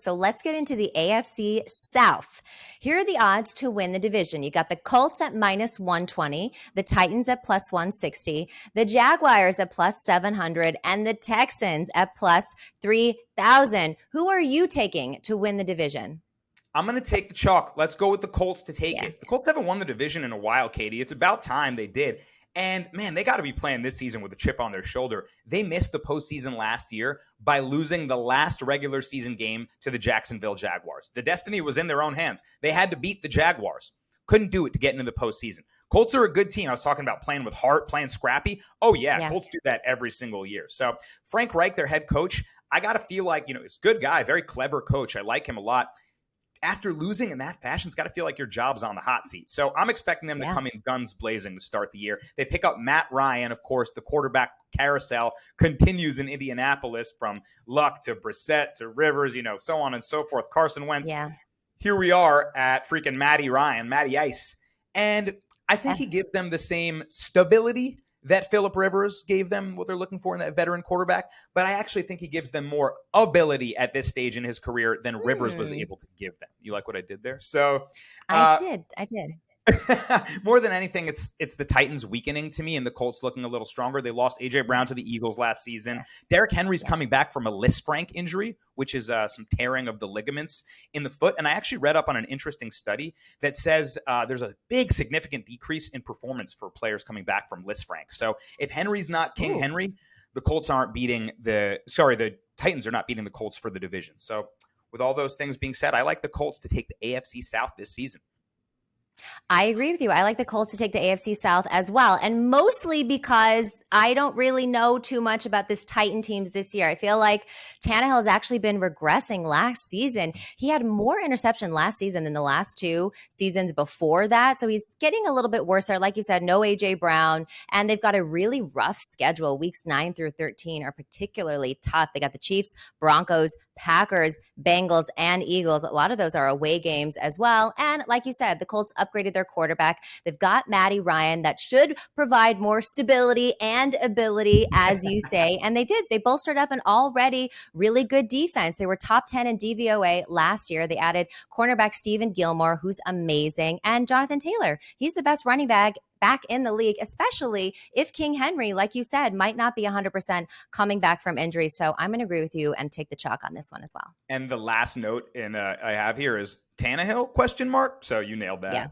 So let's get into the AFC South. Here are the odds to win the division. You got the Colts at minus 120, the Titans at plus 160, the Jaguars at plus 700, and the Texans at plus 3,000. Who are you taking to win the division? I'm going to take the chalk. Let's go with the Colts to take it. The Colts haven't won the division in a while, Katie. It's about time they did. And, man, they got to be playing this season with a chip on their shoulder. They missed the postseason last year by losing the last regular season game to the Jacksonville Jaguars. The destiny was in their own hands. They had to beat the Jaguars. Couldn't do it to get into the postseason. Colts are a good team. I was talking about playing with heart, playing scrappy. Oh, yeah. Colts do that every single year. So Frank Reich, their head coach, I got to feel like, he's a good guy, very clever coach. I like him a lot. After losing in that fashion, it's got to feel like your job's on the hot seat. So I'm expecting them to come in guns blazing to start the year. They pick up Matt Ryan. Of course, the quarterback carousel continues in Indianapolis from Luck to Brissett to Rivers, so on and so forth. Carson Wentz. Yeah. Here we are at freaking Matty Ice. And I think he gives them the same stability that Phillip Rivers gave them, what they're looking for in that veteran quarterback. But I actually think he gives them more ability at this stage in his career than Rivers was able to give them. You like what I did there? So I did. More than anything, it's the Titans weakening to me and the Colts looking a little stronger. They lost A.J. Brown to the Eagles last season. Derrick Henry's coming back from a Lisfranc injury, which is some tearing of the ligaments in the foot. And I actually read up on an interesting study that says there's a big significant decrease in performance for players coming back from Lisfranc. So if Henry's not King Henry, the Titans are not beating the Colts for the division. So with all those things being said, I like the Colts to take the AFC South this season. I agree with you. I like the Colts to take the AFC South as well. And mostly because I don't really know too much about this Titan teams this year. I feel like Tannehill has actually been regressing last season. He had more interception last season than the last two seasons before that. So he's getting a little bit worse there. Like you said, no A.J. Brown. And they've got a really rough schedule. Weeks 9 through 13 are particularly tough. They got the Chiefs, Broncos, Packers, Bengals, and Eagles. A lot of those are away games as well. And like you said, the Colts upgraded their quarterback. They've got Matty Ryan that should provide more stability and ability, as you say. And they did. They bolstered up an already really good defense. They were top 10 in DVOA last year. They added cornerback Stephen Gilmore, who's amazing, and Jonathan Taylor. He's the best running back in the league, especially if King Henry, like you said, might not be 100% coming back from injury. So I'm going to agree with you and take the chalk on this one as well. And the last note I have here is Tannehill ? So you nailed that. Yeah.